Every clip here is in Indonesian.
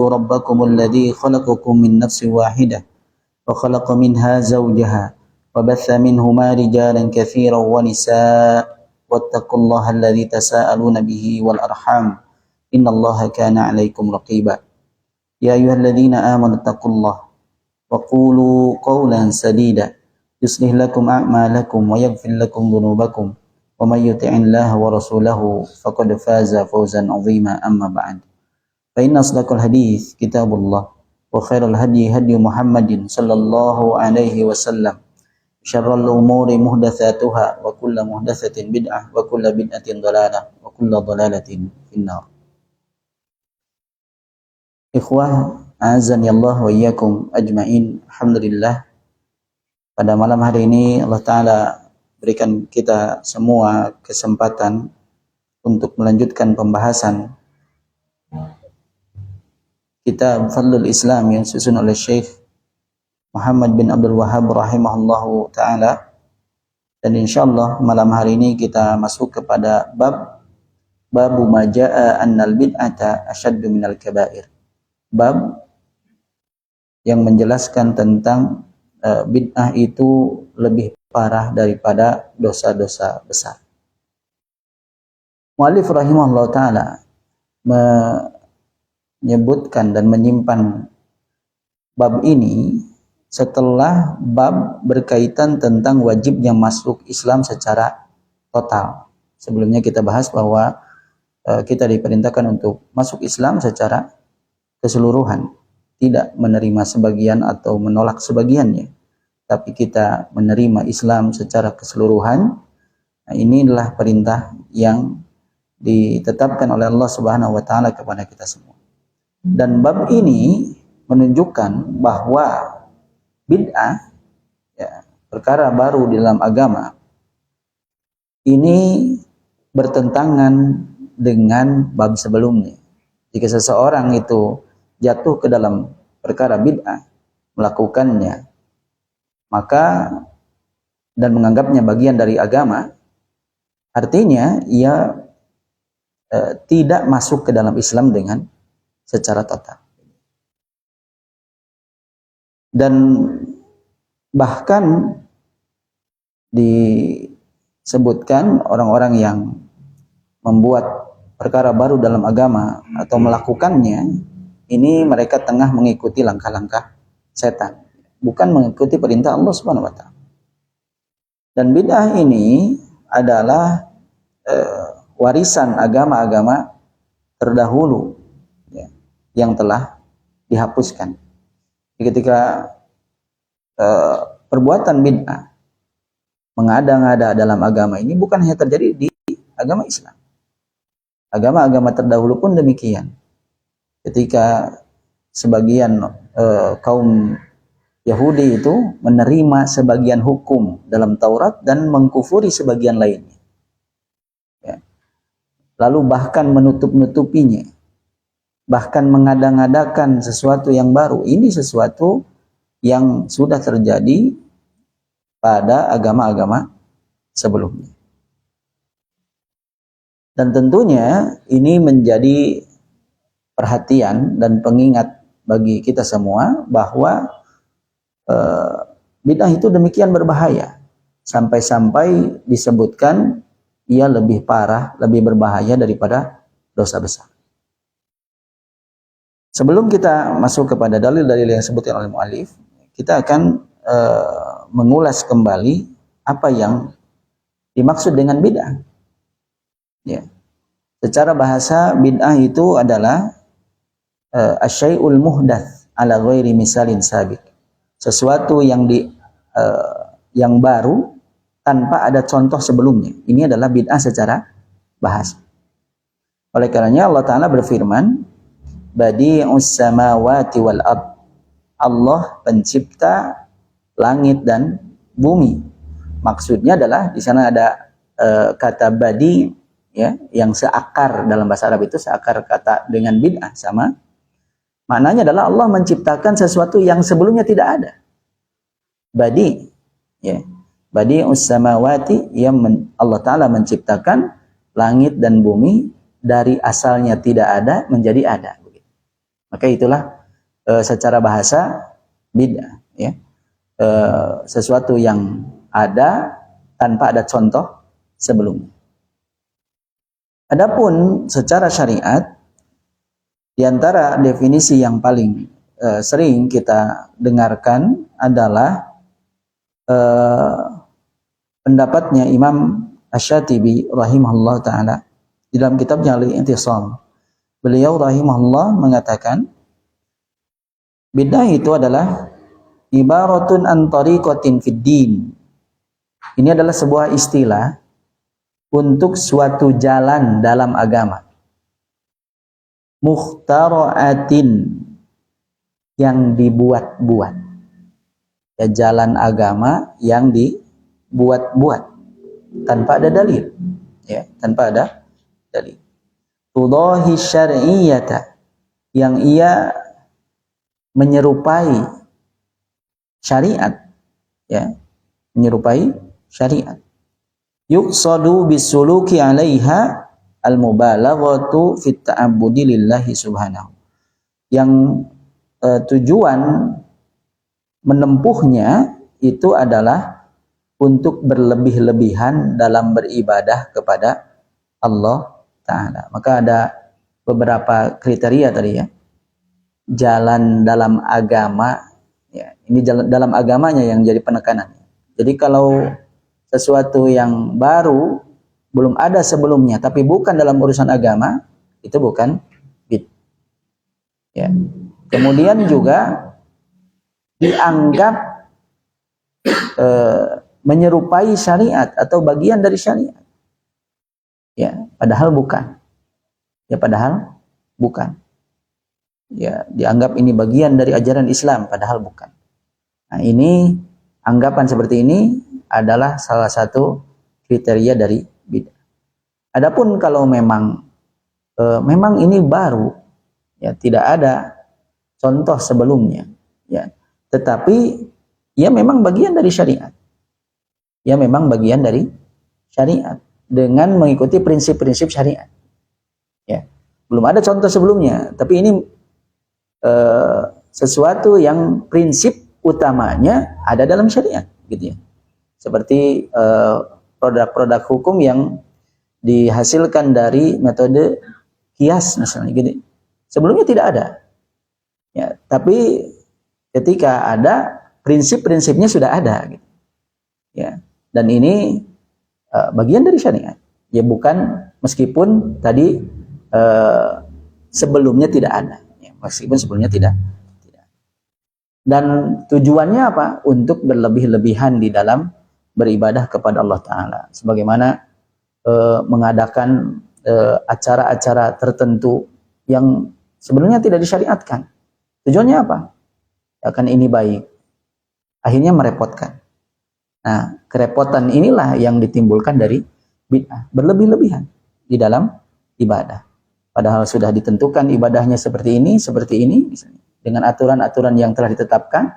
اتقوا ربكم الذي خلقكم من نفس واحدة وخلق منها زوجها وبث منهما رجالا كثيرا ونساء واتقوا الله الذي تساءلون به والأرحام إن الله كان عليكم رقيبا يا أيها الذين آمنوا اتقوا الله وقولوا قولا سديدا يصلح لكم أعمالكم ويغفر لكم ذنوبكم ومن يطع الله ورسوله فقد فاز فوزا عظيما أما بعد فإن أصدق الحديث كتاب الله وخير الهدي هدي محمد صلى الله عليه وسلم شر الأمور محدثاتها وكل محدثة بدعة وكل بدعة ضلالة وكل ضلالة في النار. Ikhwah azani Allah wa iyyakum ajmain. Alhamdulillah, pada malam hari ini Allah Ta'ala berikan kita semua kesempatan untuk melanjutkan pembahasan kitab Fadlul Islam yang disusun oleh Syekh Muhammad bin Abdul Wahhab rahimahullahu ta'ala. Dan insyaallah malam hari ini kita masuk kepada babu maja'a annal bid'ata asyaddu minal kabair. Bab yang menjelaskan tentang bid'ah itu lebih parah daripada dosa-dosa besar. Mu'allif rahimahullah ta'ala menyebutkan dan menyimpan bab ini setelah bab berkaitan tentang wajibnya masuk Islam secara total. Sebelumnya kita bahas bahwa kita diperintahkan untuk masuk Islam secara keseluruhan, tidak menerima sebagian atau menolak sebagiannya, tapi kita menerima Islam secara keseluruhan. Nah, inilah perintah yang ditetapkan oleh Allah Subhanahu wa taala kepada kita semua. Dan bab ini menunjukkan bahwa bid'ah, ya, perkara baru di dalam agama, ini bertentangan dengan bab sebelumnya. Jika seseorang itu jatuh ke dalam perkara bid'ah, melakukannya, maka dan menganggapnya bagian dari agama, artinya ia tidak masuk ke dalam Islam dengan secara total. Dan bahkan disebutkan orang-orang yang membuat perkara baru dalam agama atau melakukannya, ini mereka tengah mengikuti langkah-langkah setan, bukan mengikuti perintah Allah Subhanahu wa taala. Dan bid'ah ini adalah warisan agama-agama terdahulu, ya, yang telah dihapuskan. Ketika perbuatan bid'ah, mengada-ngada dalam agama ini bukan hanya terjadi di agama Islam. Agama-agama terdahulu pun demikian. Ketika sebagian kaum Yahudi itu menerima sebagian hukum dalam Taurat dan mengkufuri sebagian lainnya, ya. Lalu bahkan menutup-nutupinya, bahkan mengada-ngadakan sesuatu yang baru. Ini sesuatu yang sudah terjadi pada agama-agama sebelumnya. Dan tentunya ini menjadi perhatian dan pengingat bagi kita semua bahwa bid'ah itu demikian berbahaya, sampai-sampai disebutkan ia lebih parah, lebih berbahaya daripada dosa besar. Sebelum kita masuk kepada dalil-dalil yang disebutkan oleh mu'allif, kita akan mengulas kembali apa yang dimaksud dengan bid'ah. Ya. Secara bahasa, bid'ah itu adalah asyai'ul muhdats ala ghairi misalin sabiq. Sesuatu yang yang baru tanpa ada contoh sebelumnya. Ini adalah bid'ah secara bahasa. Oleh karenanya Allah Ta'ala berfirman, Badi'us samawati wal ard. Allah pencipta langit dan bumi. Maksudnya adalah di sana ada kata badi, ya, yang seakar dalam bahasa Arab itu, seakar kata dengan bid'ah sama. Maknanya adalah Allah menciptakan sesuatu yang sebelumnya tidak ada. Badi, ya. Badi'us samawati, Allah Ta'ala menciptakan langit dan bumi dari asalnya tidak ada menjadi ada. Maka itulah secara bahasa bid'ah, ya. Sesuatu yang ada tanpa ada contoh sebelumnya. Adapun secara syariat, di antara definisi yang paling sering kita dengarkan adalah pendapatnya Imam Asy-Syatibi rahimahullah taala di dalam kitabnya Al-I'tisam. Beliau rahimahullah mengatakan bid'ah itu adalah ibaratun an tariqatin fid din. Ini adalah sebuah istilah untuk suatu jalan dalam agama. Mukhtara'atin, yang dibuat-buat. Ya, jalan agama yang dibuat-buat tanpa ada dalil. Ya, tanpa ada dalil. Tudahi syar'iyyata, yang ia menyerupai syariat, ya, menyerupai syariat. Yuqsadu bisuluki 'alaiha al-mubalaghatu fit ta'abbudi lillahi subhanahu. Yang tujuan menempuhnya itu adalah untuk berlebih-lebihan dalam beribadah kepada Allah Ta'ala. Maka ada beberapa kriteria tadi, ya. Jalan dalam agama, ya, ini jalan dalam agamanya yang jadi penekanannya. Jadi kalau sesuatu yang baru belum ada sebelumnya tapi bukan dalam urusan agama, itu bukan bid'ah. Ya. Kemudian juga dianggap menyerupai syariat atau bagian dari syariat. Ya, padahal bukan. Ya, padahal bukan. Ya, dianggap ini bagian dari ajaran Islam, padahal bukan. Nah, ini anggapan seperti ini adalah salah satu kriteria dari bid'ah. Adapun kalau memang ini baru, ya, tidak ada contoh sebelumnya, ya, tetapi ya memang bagian dari syariat. Ya memang bagian dari syariat dengan mengikuti prinsip-prinsip syariat. Ya, belum ada contoh sebelumnya, tapi ini sesuatu yang prinsip utamanya ada dalam syariat, gitu ya. Seperti produk-produk hukum yang dihasilkan dari metode kias misalnya, gitu. Sebelumnya tidak ada. Ya, tapi ketika ada, prinsip-prinsipnya sudah ada, gitu. Ya, dan ini bagian dari syariat. Ya, bukan, meskipun tadi sebelumnya tidak ada. Ya, meskipun sebelumnya tidak. Dan tujuannya apa? Untuk berlebih-lebihan di dalam beribadah kepada Allah Ta'ala. Sebagaimana mengadakan acara-acara tertentu yang sebenarnya tidak disyariatkan. Tujuannya apa? Akan ini baik. Akhirnya merepotkan. Nah, kerepotan inilah yang ditimbulkan dari bid'ah. Berlebih-lebihan di dalam ibadah. Padahal sudah ditentukan ibadahnya seperti ini, misalnya. Dengan aturan-aturan yang telah ditetapkan,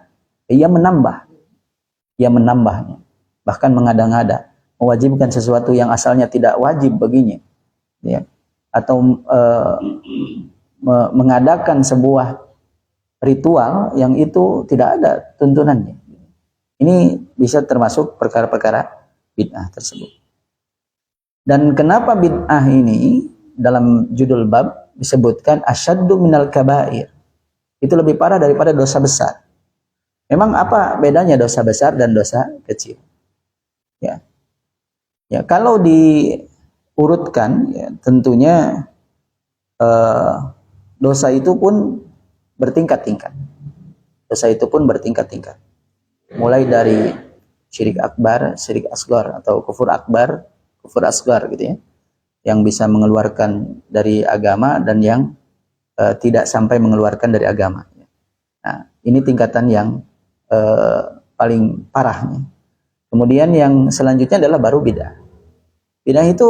ia menambahnya. Bahkan mengada-ngada, mewajibkan sesuatu yang asalnya tidak wajib baginya, ya. Atau mengadakan sebuah ritual yang itu tidak ada tuntunannya. Ini bisa termasuk perkara-perkara bid'ah tersebut. Dan kenapa bid'ah ini dalam judul bab disebutkan asyaddu minal kabair? Itu lebih parah daripada dosa besar. Memang apa bedanya dosa besar dan dosa kecil? Ya, ya, kalau diurutkan, ya, tentunya dosa itu pun bertingkat-tingkat. Dosa itu pun bertingkat-tingkat. Mulai dari syirik akbar, syirik asgar, atau kufur akbar, kufur asgar, gitu ya, yang bisa mengeluarkan dari agama dan yang tidak sampai mengeluarkan dari agama. Nah, ini tingkatan yang paling parahnya. Kemudian yang selanjutnya adalah baru bid'ah. Bid'ah itu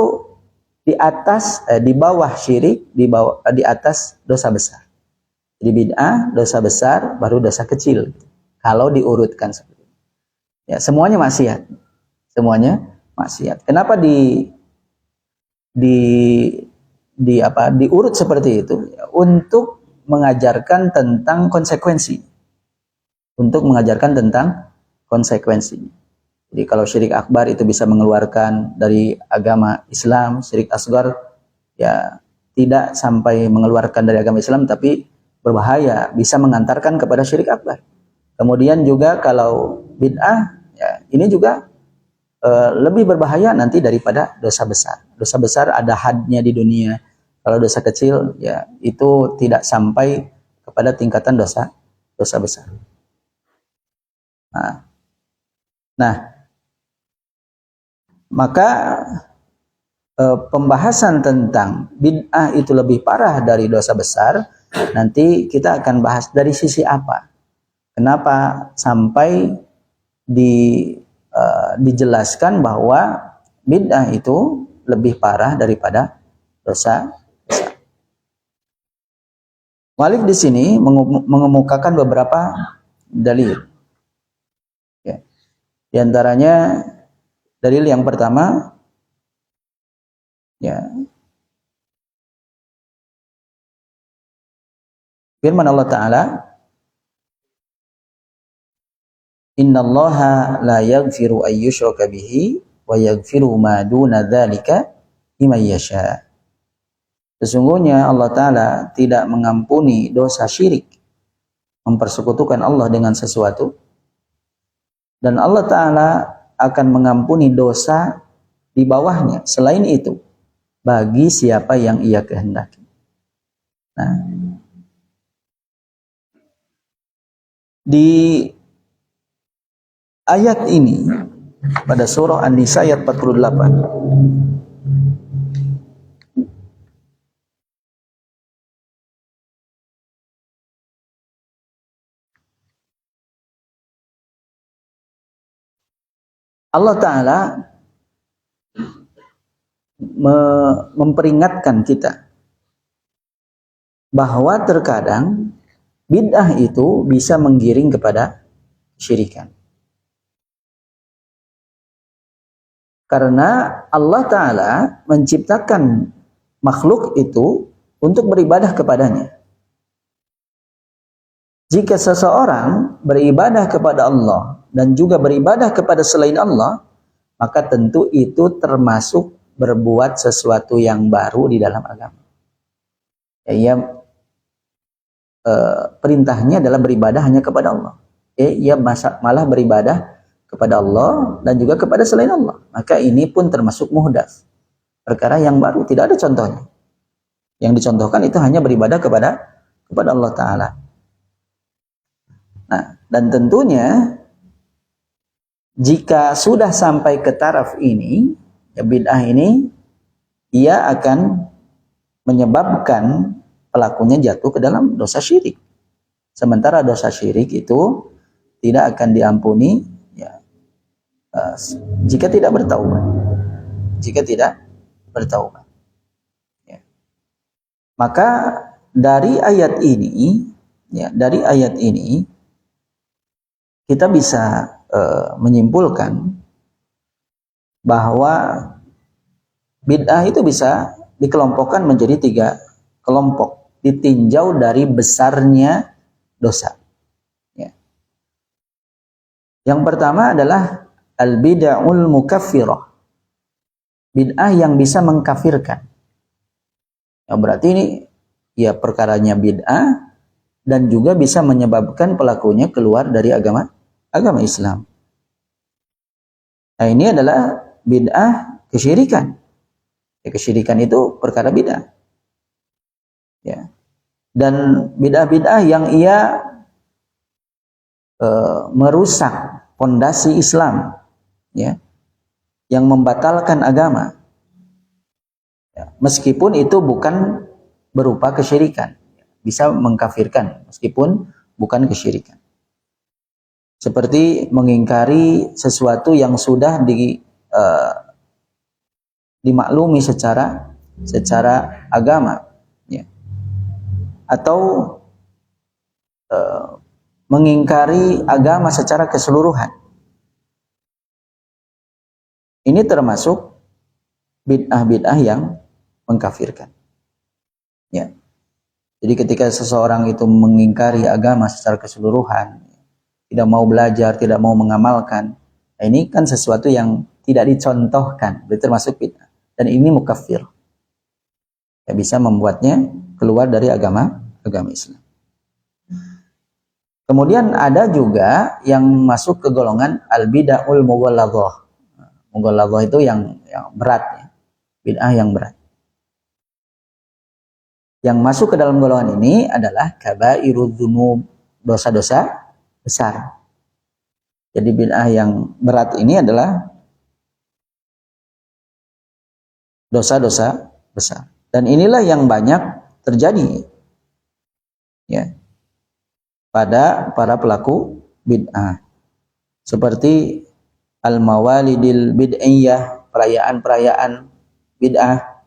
di atas, di bawah syirik, di atas dosa besar. Jadi bid'ah, dosa besar, baru dosa kecil. Kalau diurutkan seperti itu. Ya, semuanya maksiat. Semuanya maksiat. Kenapa diurut seperti itu? Untuk mengajarkan tentang konsekuensi. Untuk mengajarkan tentang konsekuensi. Jadi kalau syirik akbar itu bisa mengeluarkan dari agama Islam, syirik asgar ya tidak sampai mengeluarkan dari agama Islam, tapi berbahaya, bisa mengantarkan kepada syirik akbar. Kemudian juga kalau bid'ah, ya ini juga lebih berbahaya nanti daripada dosa besar. Dosa besar ada hadnya di dunia. Kalau dosa kecil, ya itu tidak sampai kepada tingkatan dosa besar. Nah, maka pembahasan tentang bid'ah itu lebih parah dari dosa besar, nanti kita akan bahas dari sisi apa. Kenapa sampai dijelaskan bahwa bid'ah itu lebih parah daripada dosa besar. Mu'allif di sini mengemukakan beberapa dalil. Ya. Di antaranya dalil yang pertama, ya, firman Allah Ta'ala, innallaha la yaghfiru an yushraka bihi wa yaghfiru ma duna dzalika liman yasha. Sesungguhnya Allah Ta'ala tidak mengampuni dosa syirik, mempersekutukan Allah dengan sesuatu, dan Allah Ta'ala akan mengampuni dosa di bawahnya selain itu bagi siapa yang ia kehendaki. Nah, di ayat ini pada surah An-Nisa ayat 48, Allah Ta'ala memperingatkan kita bahwa terkadang bid'ah itu bisa menggiring kepada syirikan. Karena Allah Ta'ala menciptakan makhluk itu untuk beribadah kepadanya. Jika seseorang beribadah kepada Allah dan juga beribadah kepada selain Allah, maka tentu itu termasuk berbuat sesuatu yang baru di dalam agama. Ya, perintahnya adalah beribadah hanya kepada Allah. Ia malah beribadah kepada Allah dan juga kepada selain Allah. Maka ini pun termasuk muhdats, perkara yang baru, tidak ada contohnya. Yang dicontohkan itu hanya beribadah kepada Allah Ta'ala. Nah, dan tentunya jika sudah sampai ke taraf ini, ya bid'ah ini, ia akan menyebabkan pelakunya jatuh ke dalam dosa syirik. Sementara dosa syirik itu tidak akan diampuni, ya, jika tidak bertaubat. Ya. Maka dari ayat ini, kita bisa menyimpulkan bahwa bid'ah itu bisa dikelompokkan menjadi 3 kelompok, ditinjau dari besarnya dosa. Ya. Yang pertama adalah al-bid'ul mukaffirah, bid'ah yang bisa mengkafirkan. Ya, berarti ini ya perkaranya bid'ah dan juga bisa menyebabkan pelakunya keluar dari agama Islam. Nah, ini adalah bid'ah kesyirikan. Ya, kesyirikan itu perkara bid'ah. Ya. Dan bid'ah-bid'ah yang ia merusak fondasi Islam, ya, yang membatalkan agama. Ya, meskipun itu bukan berupa kesyirikan, bisa mengkafirkan meskipun bukan kesyirikan. Seperti mengingkari sesuatu yang sudah dimaklumi secara agama, ya. Atau mengingkari agama secara keseluruhan. Ini termasuk bid'ah-bid'ah yang mengkafirkan. Ya. Jadi ketika seseorang itu mengingkari agama secara keseluruhan, tidak mau belajar, tidak mau mengamalkan, nah ini kan sesuatu yang tidak dicontohkan, itu termasuk bid'ah. Dan ini mukaffir. Ya, bisa membuatnya keluar dari agama Islam. Kemudian ada juga yang masuk ke golongan al-bid'ahul mughalladhah. Mughalladhah itu yang berat, ya. Bid'ah yang berat. Yang masuk ke dalam golongan ini adalah kabairudz dzunub, dosa-dosa besar. Jadi bid'ah yang berat ini adalah dosa-dosa besar. Dan inilah yang banyak terjadi, ya, pada para pelaku bid'ah. Seperti al-mawalidil bid'iyah, perayaan-perayaan bid'ah,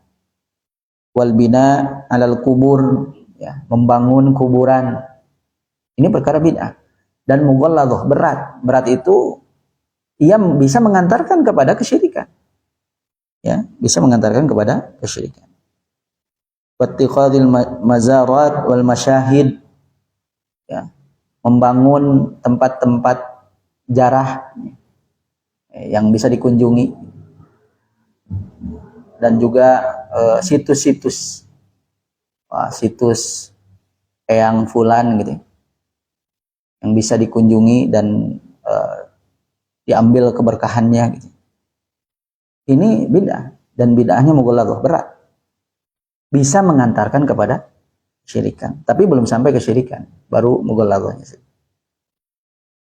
wal bina alal kubur, ya, membangun kuburan. Ini perkara bid'ah. Dan mughalladhah, berat. Berat itu ia bisa mengantarkan kepada kesyirikan. Ya, bisa mengantarkan kepada kesyirikan. Wattikhadil mazarat wal masyahid, ya, membangun tempat-tempat jarah yang bisa dikunjungi, dan juga situs-situs, situs eyang fulan gitu, yang bisa dikunjungi dan diambil keberkahannya gitu. Ini bid'ah, dan bid'ahnya mughalladhah, berat, bisa mengantarkan kepada syirikan, tapi belum sampai ke syirikan, baru mughalladhahnya.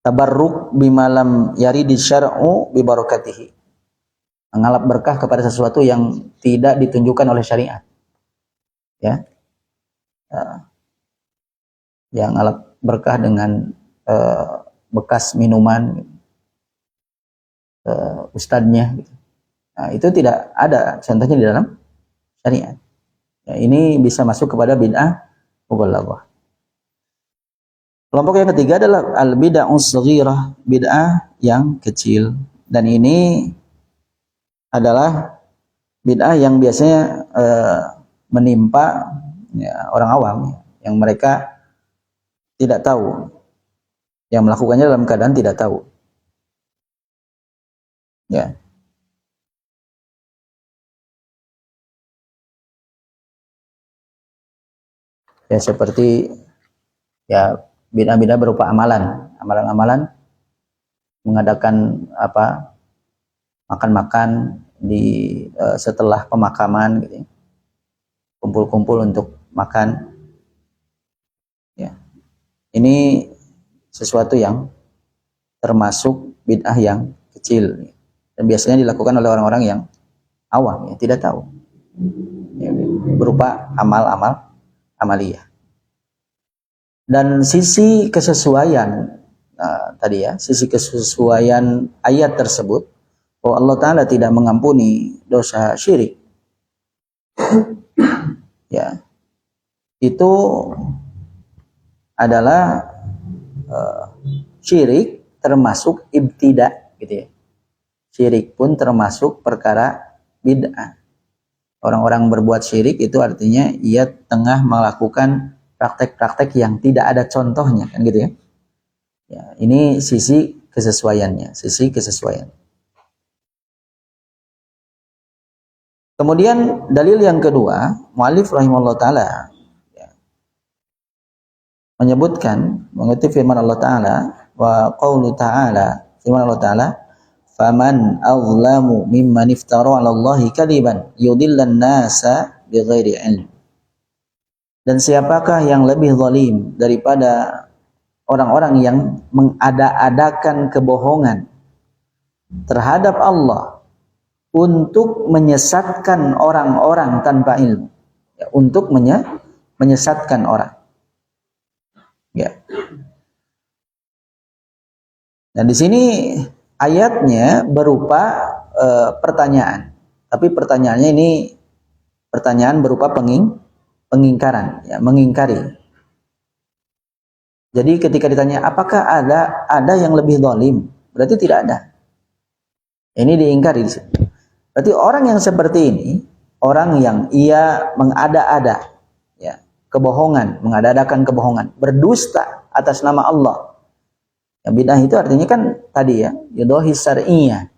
Tabarruk bimalam yaridi syar'u bi barakatihi, mengalap berkah kepada sesuatu yang tidak ditunjukkan oleh syariat, ya, yang ngalap berkah dengan bekas minuman ustadznya gitu. Nah, itu tidak ada contohnya di dalam syariat, ya, ini bisa masuk kepada bid'ah mughalladhah. Kelompok yang ketiga adalah al-bid'ahus shaghirah, bid'ah yang kecil, dan ini adalah bid'ah yang biasanya menimpa, ya, orang awam, ya, yang mereka tidak tahu, yang melakukannya dalam keadaan tidak tahu, ya. Ya, seperti, ya, bid'ah-bid'ah berupa amalan-amalan mengadakan makan-makan di setelah pemakaman gitu, kumpul-kumpul untuk makan, ya. Ini sesuatu yang termasuk bid'ah yang kecil, dan biasanya dilakukan oleh orang-orang yang awam, ya, tidak tahu, ya, berupa amaliyah. Dan sisi kesesuaian tadi, ya, sisi kesesuaian ayat tersebut, bahwa Allah Ta'ala tidak mengampuni dosa syirik, ya, itu adalah syirik termasuk ibtida gitu, ya. Syirik pun termasuk perkara bid'ah. Orang-orang berbuat syirik itu artinya ia tengah melakukan praktek-praktek yang tidak ada contohnya, kan gitu, ya. Ya, ini sisi kesesuaiannya, sisi kesesuaian. Kemudian dalil yang kedua, mu'allif rahimahullah ta'ala, ya, menyebutkan, mengutip firman Allah Ta'ala, wa qawlu ta'ala, firman Allah Ta'ala, faman azlamu mimman iftara 'ala Allahi kadiban yudillan nasa bighairi ilm. Dan siapakah yang lebih zalim daripada orang-orang yang mengada-adakan kebohongan terhadap Allah untuk menyesatkan orang-orang tanpa ilmu, ya, untuk menyesatkan orang, ya. Dan di sini ayatnya berupa pertanyaan, tapi pertanyaannya ini pertanyaan berupa pengingkaran, ya, mengingkari. Jadi ketika ditanya apakah ada yang lebih zalim, berarti tidak ada. Ini diingkari di sini. Berarti orang yang seperti ini, orang yang ia mengada-ada, ya, kebohongan, mengada-adakan kebohongan, berdusta atas nama Allah. Ya, bid'ah itu artinya kan tadi ya, yudohi syar'iyyah.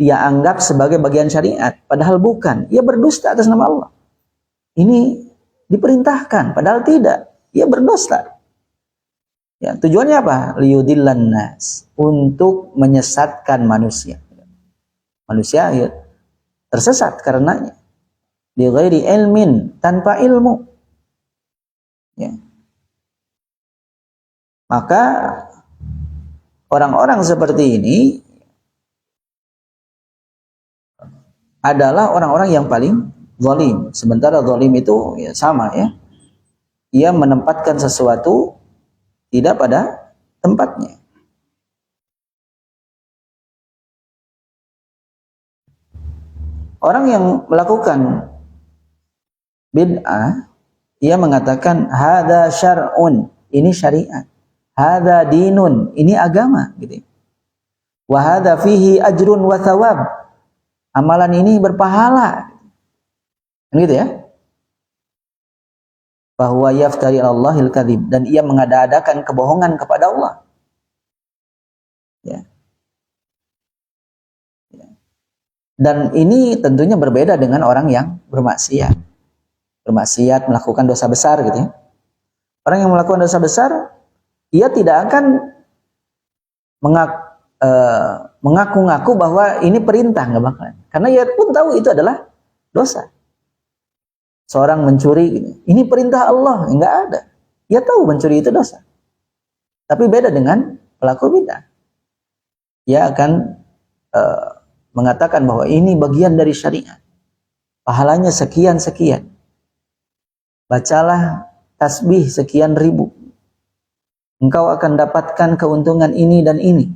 Dia anggap sebagai bagian syariat, padahal bukan. Ia berdusta atas nama Allah. Ini diperintahkan, padahal tidak. Ia berdusta. Ya, tujuannya apa? Liyudillan nas, untuk menyesatkan manusia. Manusia ya, tersesat karenanya. Bi ghairi ilmin, tanpa ilmu. Ya. Maka orang-orang seperti ini adalah orang-orang yang paling zalim. Sementara zalim itu ya sama ya. Ia menempatkan sesuatu tidak pada tempatnya. Orang yang melakukan bid'ah, ia mengatakan hadza syar'un, ini syariat. Hadza dinun, ini agama gitu. Wa hadza fihi ajrun wa thawab. Amalan ini berpahala. Gitu ya. Bahwa yaftari Allahil kadzib, dan ia mengada-adakan kebohongan kepada Allah. Ya. Ya. Dan ini tentunya berbeda dengan orang yang bermaksiat. Bermaksiat, melakukan dosa besar gitu ya. Orang yang melakukan dosa besar, ia tidak akan mengaku-ngaku bahwa ini perintah, nggak bakalan. Karena ia pun tahu itu adalah dosa. Seorang mencuri, ini perintah Allah, nggak ada. Ia tahu mencuri itu dosa. Tapi beda dengan pelaku bid'ah. Ia akan mengatakan bahwa ini bagian dari syariat. Pahalanya sekian-sekian. Bacalah tasbih sekian ribu. Engkau akan dapatkan keuntungan ini dan ini.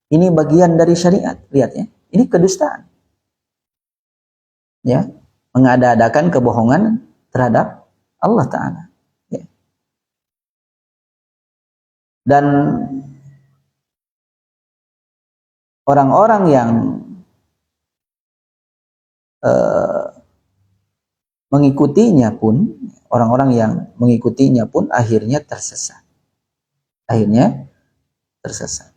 Ini bagian dari syariat. Lihat ya. Ini kedustaan. Ya. Mengada-adakan kebohongan terhadap Allah Ta'ala. Ya. Dan orang-orang yang mengikutinya pun, orang-orang yang mengikutinya pun akhirnya tersesat. Akhirnya tersesat.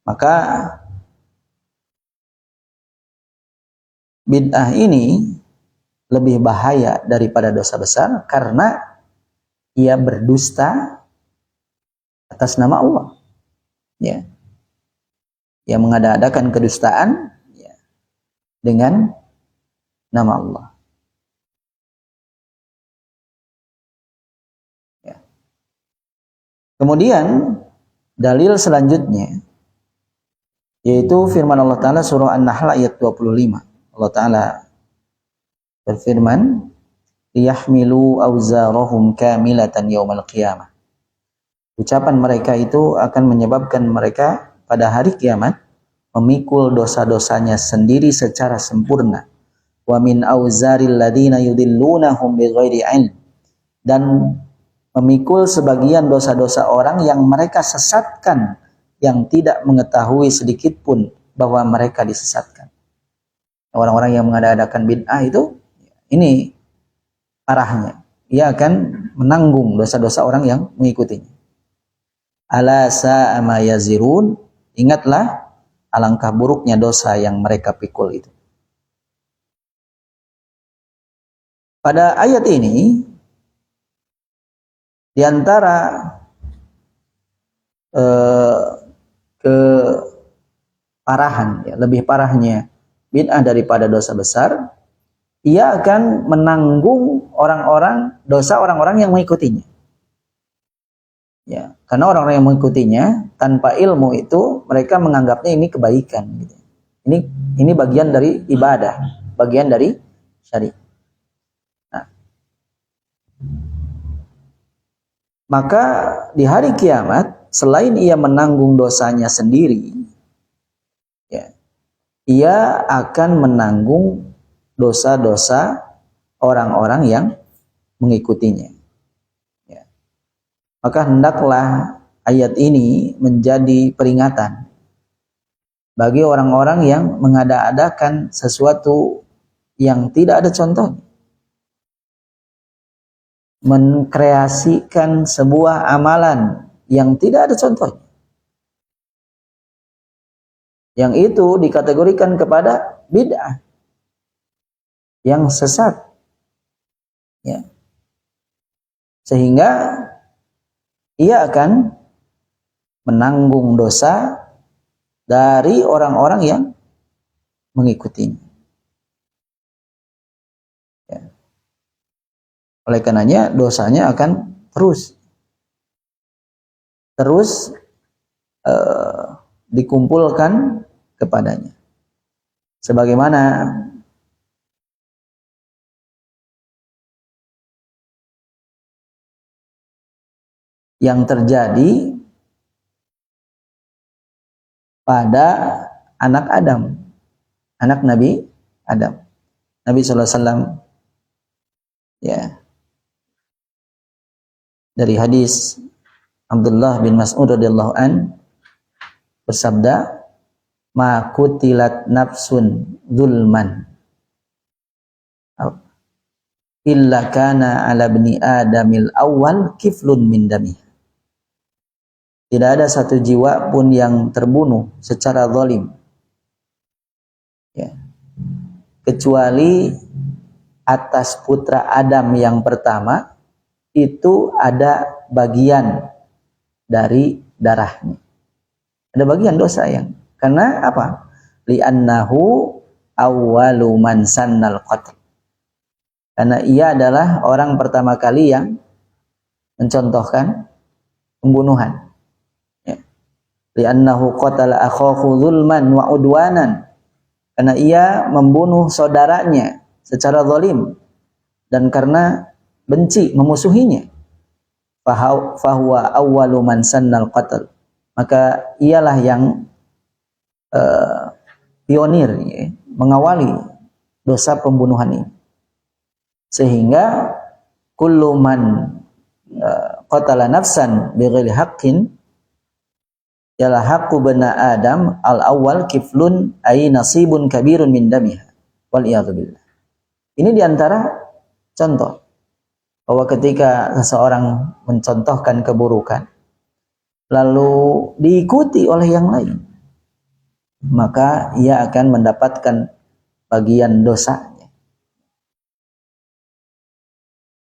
Maka bid'ah ini lebih bahaya daripada dosa besar karena ia berdusta atas nama Allah. Ya. Ia mengada-adakan kedustaan ya, dengan nama Allah. Ya. Kemudian dalil selanjutnya yaitu firman Allah Ta'ala surah An-Nahl ayat 25. Allah Ta'ala berfirman, liyahmilu awzarahum kamilatan yaumal qiyamah. Ucapan mereka itu akan menyebabkan mereka pada hari kiamat memikul dosa-dosanya sendiri secara sempurna. Wa min awzaril ladina yudillunahum bighairi ilm, dan memikul sebagian dosa-dosa orang yang mereka sesatkan yang tidak mengetahui sedikit pun bahwa mereka disesatkan. Orang-orang yang mengada-adakan bid'ah itu, ini arahnya. Ia akan menanggung dosa-dosa orang yang mengikutinya. Ala sa'a ma yazirun, ingatlah alangkah buruknya dosa yang mereka pikul itu. Pada ayat ini, di antara keparahan, ya, lebih parahnya bid'ah daripada dosa besar, ia akan menanggung dosa orang-orang yang mengikutinya. Ya, karena orang-orang yang mengikutinya tanpa ilmu itu mereka menganggapnya ini kebaikan. Gitu. Ini bagian dari ibadah, bagian dari syariat. Nah, maka di hari kiamat, selain ia menanggung dosanya sendiri, ya, ia akan menanggung dosa-dosa orang-orang yang mengikutinya. Ya. Maka hendaklah ayat ini menjadi peringatan bagi orang-orang yang mengada-adakan sesuatu yang tidak ada contohnya. mengkreasikan sebuah amalan yang tidak ada contohnya, yang itu dikategorikan kepada bid'ah, yang sesat, ya. Sehingga ia akan menanggung dosa dari orang-orang yang mengikutinya. Ya. Oleh karenanya dosanya akan terus dikumpulkan kepadanya. Sebagaimana yang terjadi pada anak Adam, anak Nabi Adam. Nabi SAW, ya, dari hadis Abdullah bin Mas'ud radhiyallahu an bersabda, "Ma kutilat nafsun zulman illa kana ala bni adamil awal kiflun min dami." Tidak ada satu jiwa pun yang terbunuh secara zalim, ya, kecuali atas putra Adam yang pertama itu ada bagian dari darahnya, ada bagian dosa yang, karena apa? Li'annahu awwalu man sannal qatl, karena ia adalah orang pertama kali yang mencontohkan pembunuhan. Li'annahu qatala akhahu zulman wa udwanan, karena ia membunuh saudaranya secara zalim dan karena benci, memusuhinya. Fahuwa awwalu man sannal qatl, maka ialah yang pionir, ya, mengawali dosa pembunuhan ini. Sehingga kullu man qatala nafsan bighairi haqqin yala haqqu bani Adam al-awwal kiflun ay nasibun kabirun min damiha wal iyadu billah. Ini diantara contoh bahwa ketika seseorang mencontohkan keburukan lalu diikuti oleh yang lain, maka ia akan mendapatkan bagian dosanya.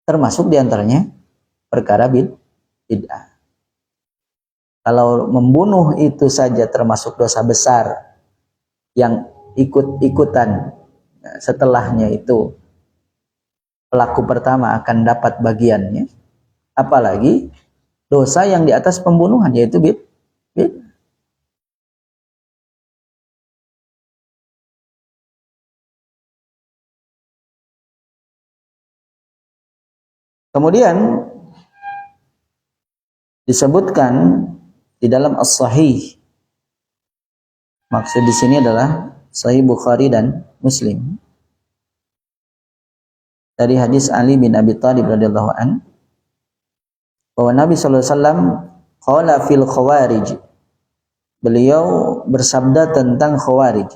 Termasuk diantaranya perkara bid'ah. Kalau membunuh itu saja termasuk dosa besar yang ikut-ikutan, setelahnya itu pelaku pertama akan dapat bagiannya, apalagi dosa yang di atas pembunuhan, yaitu bid'ah. Kemudian disebutkan di dalam As-Sahih, maksud di sini adalah Sahih Bukhari dan Muslim, dari hadis Ali bin Abi Thalib radhiyallahu an, bahwa Nabi sallallahu alaihi wasallam qala fil khawarij, beliau bersabda tentang khawarij.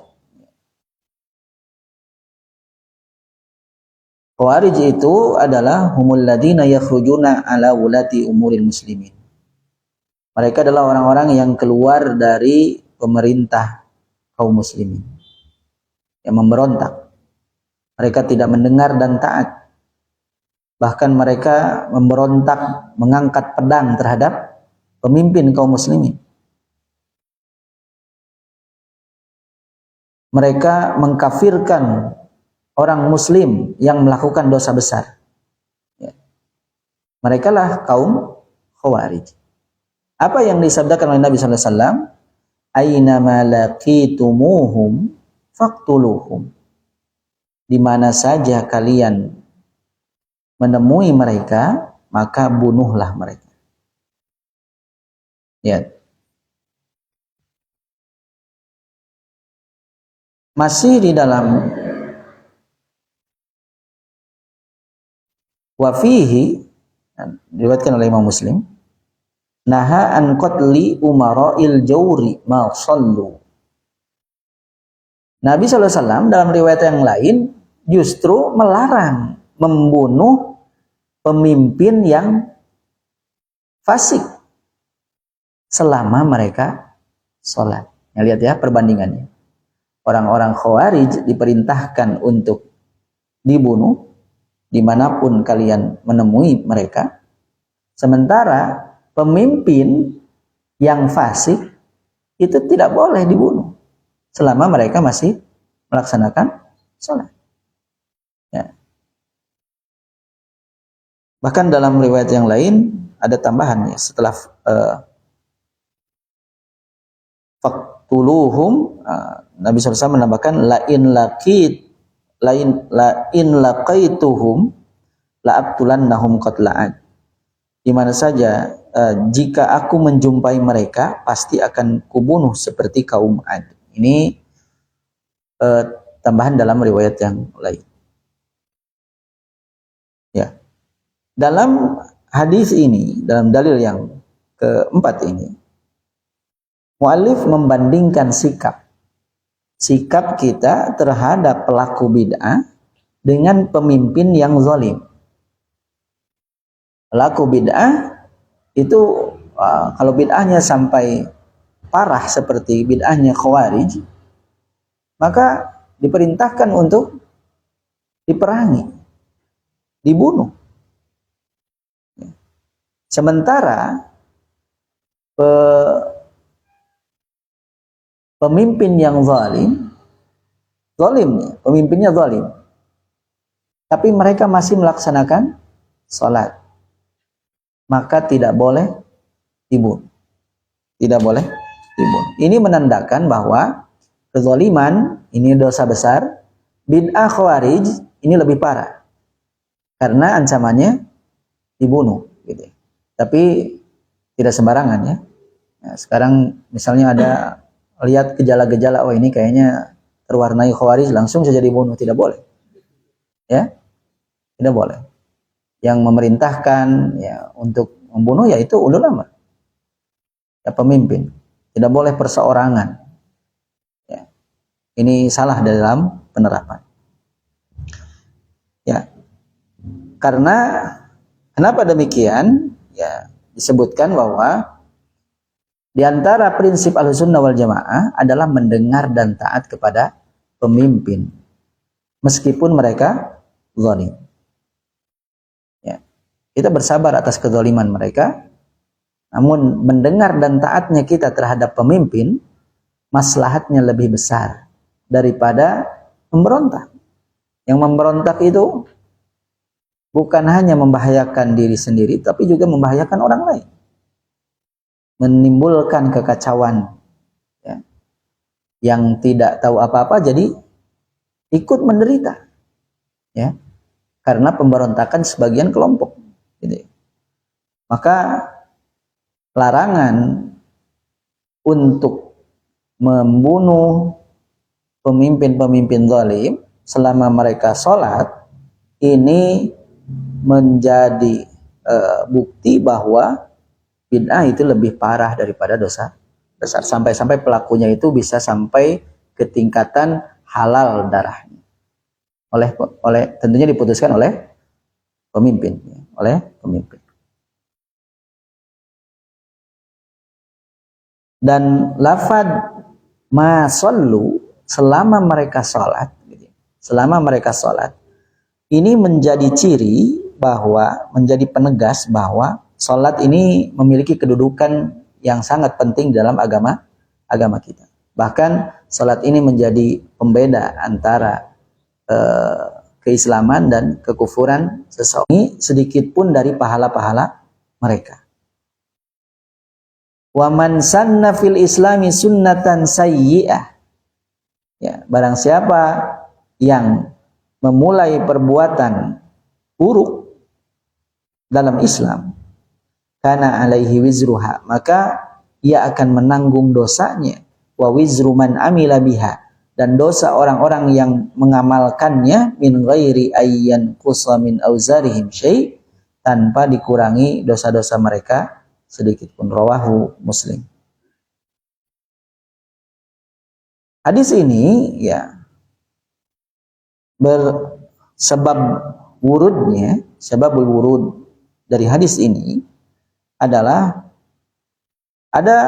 Khawarij itu adalah humul ladina yakhrujuna ala wulati umuril muslimin. Mereka adalah orang-orang yang keluar dari pemerintah kaum muslimin, yang memberontak. Mereka tidak mendengar dan taat. Bahkan mereka memberontak, mengangkat pedang terhadap pemimpin kaum muslimin. Mereka mengkafirkan orang muslim yang melakukan dosa besar. Ya. Mereka lah kaum khawarij. Apa yang disabdakan oleh Nabi sallallahu alaihi wasallam? Aina ma laqitumuhum faqtuluhum. Di mana saja kalian menemui mereka, maka bunuhlah mereka. Ya. Masih di dalam wafihi, diriwayatkan oleh Imam Muslim, naha an qatli umara'il jawri ma sallu. Nabi SAW dalam riwayat yang lain justru melarang membunuh pemimpin yang fasik selama mereka sholat. Ya, lihat ya perbandingannya. Orang-orang Khawarij diperintahkan untuk dibunuh dimanapun kalian menemui mereka. Sementara pemimpin yang fasik itu tidak boleh dibunuh selama mereka masih melaksanakan sholat. Ya. Bahkan dalam riwayat yang lain ada tambahannya setelah faktuluhum, Nabi SAW menambahkan la in laqaituhum la aqtulannahum qatla'ad. Di mana saja jika aku menjumpai mereka pasti akan kubunuh seperti kaum Ad. Ini tambahan dalam riwayat yang lain. Ya. Dalam hadis ini, dalam dalil yang keempat ini, mu'allif membandingkan sikap kita terhadap pelaku bid'ah dengan pemimpin yang zalim. Pelaku bid'ah itu kalau bid'ahnya sampai parah seperti bid'ahnya Khawarij, maka diperintahkan untuk diperangi, dibunuh. Sementara pemimpin yang zalim, pemimpinnya zalim, tapi mereka masih melaksanakan sholat, maka tidak boleh dibunuh. Tidak boleh dibunuh. Ini menandakan bahwa kezaliman ini dosa besar, bid'ah Khawarij ini lebih parah karena ancamannya dibunuh, gitu. Tapi tidak sembarangan ya. Nah, sekarang misalnya ada lihat gejala-gejala, oh ini kayaknya terwarnai Khawarij, langsung saja dibunuh, tidak boleh. Ya, tidak boleh. Yang memerintahkan ya untuk membunuh yaitu ulul amr, ya pemimpin. Tidak boleh perseorangan. Ya, ini salah dalam penerapan. Ya, karena kenapa demikian? Ya, disebutkan bahwa di antara prinsip Ahlussunnah wal Jamaah adalah mendengar dan taat kepada pemimpin, meskipun mereka zalim. Ya, kita bersabar atas kezaliman mereka, namun mendengar dan taatnya kita terhadap pemimpin, maslahatnya lebih besar daripada memberontak. Yang memberontak itu bukan hanya membahayakan diri sendiri, tapi juga membahayakan orang lain, menimbulkan kekacauan. Ya. Yang tidak tahu apa-apa jadi ikut menderita, ya, karena pemberontakan sebagian kelompok. Gitu. Maka larangan untuk membunuh pemimpin-pemimpin zalim selama mereka sholat ini menjadi bukti bahwa bid'ah itu lebih parah daripada dosa besar, sampai-sampai pelakunya itu bisa sampai ke tingkatan halal darahnya oleh tentunya diputuskan oleh pemimpin. Dan lafad ma shollu, selama mereka sholat, ini menjadi ciri bahwa, menjadi penegas bahwa sholat ini memiliki kedudukan yang sangat penting dalam agama kita. Bahkan sholat ini menjadi pembeda antara keislaman dan kekufuran seseorang, sedikit pun dari pahala-pahala mereka. Wa man sanna fil islami sunnatan sayyi'ah. Ya, barang siapa yang memulai perbuatan buruk dalam Islam, kana alaihi wizruha, maka ia akan menanggung dosanya, wa wizru man amila biha, dan dosa orang-orang yang mengamalkannya, min ghairi ayyan qusa min auzarihim syai', tanpa dikurangi dosa-dosa mereka sedikit pun. Rawahu Muslim. Hadis ini ya bersebab wurudnya sebabul wurud dari hadis ini adalah ada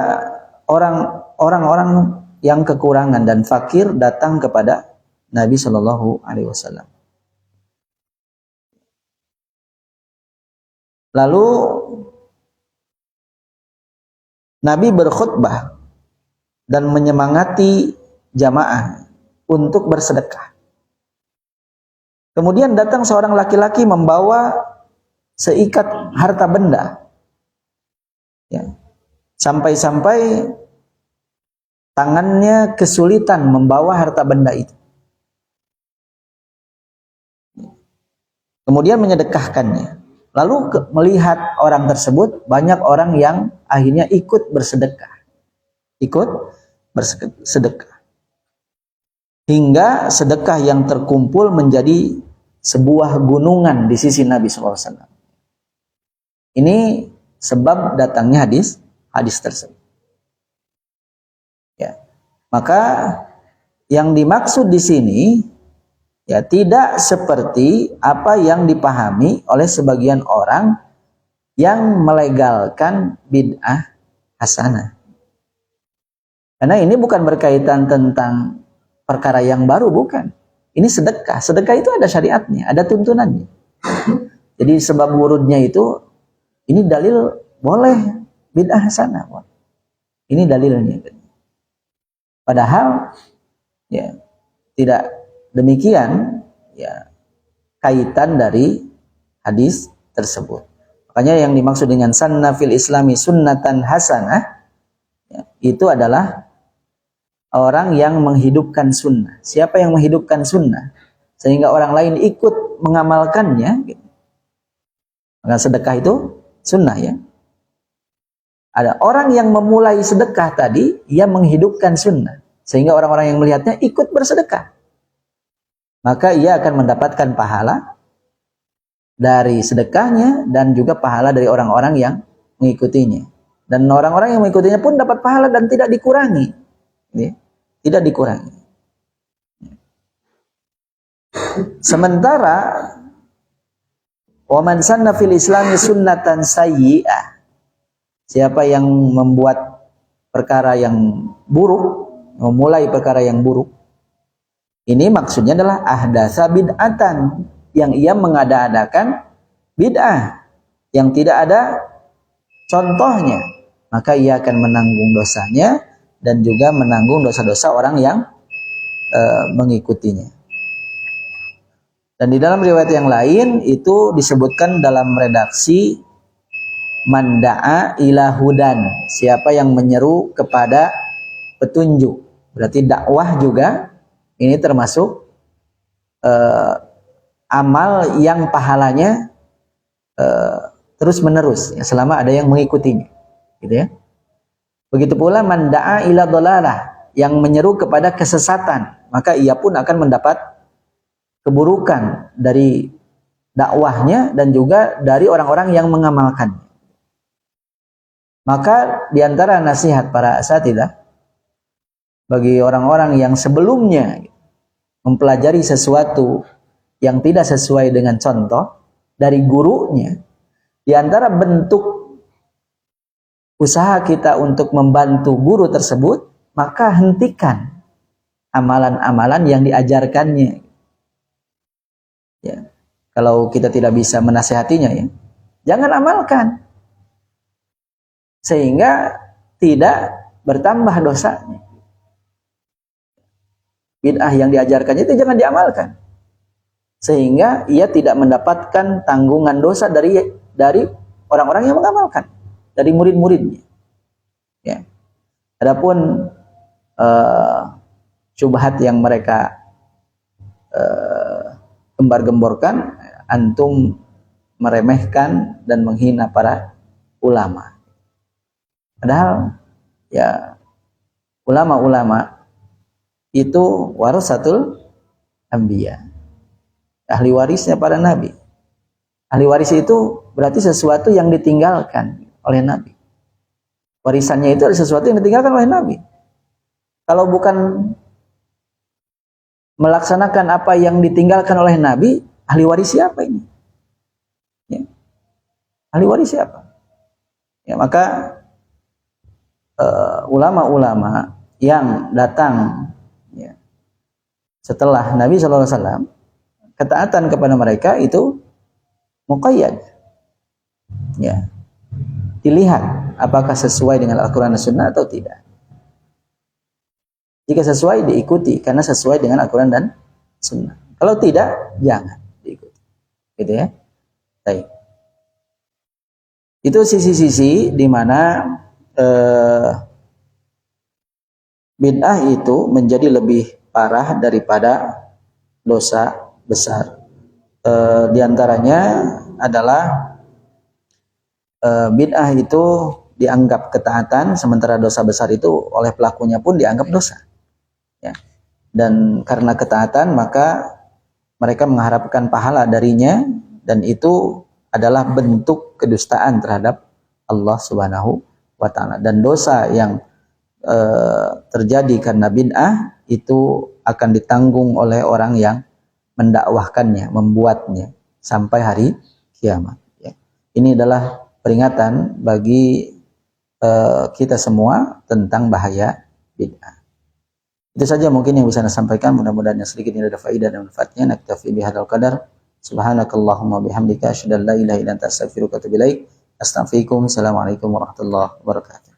orang-orang yang kekurangan dan fakir datang kepada Nabi Shallallahu Alaihi Wasallam. Lalu Nabi berkhutbah dan menyemangati jamaah untuk bersedekah. Kemudian datang seorang laki-laki membawa seikat harta benda. Ya. Sampai-sampai tangannya kesulitan membawa harta benda itu. Kemudian menyedekahkannya. Lalu melihat orang tersebut, banyak orang yang akhirnya ikut bersedekah. Ikut bersedekah. Hingga sedekah yang terkumpul menjadi sebuah gunungan di sisi Nabi SAW. Ini sebab datangnya hadis tersebut. Ya. Maka yang dimaksud di sini ya tidak seperti apa yang dipahami oleh sebagian orang yang melegalkan bid'ah hasanah. Karena ini bukan berkaitan tentang perkara yang baru, bukan. Ini sedekah. Sedekah itu ada syariatnya, ada tuntunannya. Jadi sebab wurudnya itu, ini dalil boleh bid'ah hasanah. Ini dalilnya. Padahal ya tidak demikian ya kaitan dari hadis tersebut. Makanya yang dimaksud dengan sanna fil islami sunnatan hasanah ya, itu adalah orang yang menghidupkan sunnah. Siapa yang menghidupkan sunnah sehingga orang lain ikut mengamalkannya gitu. Maka sedekah itu sunnah ya. Ada orang yang memulai sedekah tadi, ia menghidupkan sunnah sehingga orang-orang yang melihatnya ikut bersedekah. Maka ia akan mendapatkan pahala dari sedekahnya dan juga pahala dari orang-orang yang mengikutinya. Dan orang-orang yang mengikutinya pun dapat pahala dan tidak dikurangi. Ya, tidak dikurangi. Sementara wa man sanna fil islami sunnatan sayyi'ah. Siapa yang membuat perkara yang buruk, memulai perkara yang buruk, ini maksudnya adalah ahdatsa bid'atan, yang ia mengada-adakan bid'ah yang tidak ada contohnya, maka ia akan menanggung dosanya dan juga menanggung dosa-dosa orang yang mengikutinya. Dan di dalam riwayat yang lain itu disebutkan dalam redaksi manda'a ila hudan, siapa yang menyeru kepada petunjuk. Berarti dakwah juga ini termasuk amal yang pahalanya terus menerus ya, selama ada yang mengikutinya, gitu ya. Begitu pula manda'a ila dhalalah, yang menyeru kepada kesesatan, maka ia pun akan mendapat keburukan dari dakwahnya dan juga dari orang-orang yang mengamalkan. Maka diantara nasihat para asatidzah bagi orang-orang yang sebelumnya mempelajari sesuatu yang tidak sesuai dengan contoh dari gurunya, diantara bentuk usaha kita untuk membantu guru tersebut, maka hentikan amalan-amalan yang diajarkannya. Ya, kalau kita tidak bisa menasihatinya, ya, jangan amalkan, sehingga tidak bertambah dosanya. Bid'ah yang diajarkannya itu jangan diamalkan, sehingga ia tidak mendapatkan tanggungan dosa dari orang-orang yang mengamalkan, dari murid-muridnya. Ya. Adapun syubhat yang mereka gembar-gemborkan, antum meremehkan dan menghina para ulama. Padahal ya ulama-ulama itu warasatul anbiya, ahli warisnya para nabi. Ahli waris itu berarti sesuatu yang ditinggalkan oleh nabi. Warisannya itu adalah sesuatu yang ditinggalkan oleh nabi. Kalau bukan melaksanakan apa yang ditinggalkan oleh nabi, ahli waris siapa ini? Ya. Ahli waris siapa? Ya, maka ulama-ulama yang datang ya, setelah Nabi SAW, ketaatan kepada mereka itu muqayyad. Ya. Dilihat apakah sesuai dengan Al-Quran dan Sunnah atau tidak. Jika sesuai, diikuti karena sesuai dengan Al-Quran dan Sunnah. Kalau tidak, jangan diikuti. Gitu ya. Baik. Itu sisi-sisi di mana bid'ah itu menjadi lebih parah daripada dosa besar. Di antaranya adalah bid'ah itu dianggap ketaatan, sementara dosa besar itu oleh pelakunya pun dianggap dosa. Ya. Dan karena ketaatan maka mereka mengharapkan pahala darinya, dan itu adalah bentuk kedustaan terhadap Allah Subhanahu wa Ta'ala. Dan dosa yang terjadi karena bid'ah itu akan ditanggung oleh orang yang mendakwahkannya, membuatnya sampai hari kiamat. Ya. Ini adalah peringatan bagi kita semua tentang bahaya bid'ah. Itu saja mungkin yang bisa saya sampaikan. Mudah-mudahan yang sedikit ini ada faedah dan manfaatnya. Naktafi bihadzal qadar. Subhanakallahumma bihamdika asyhadu an la ilaha illa anta astaghfiruka wa atubu ilaik. Assalamualaikum warahmatullahi wabarakatuh.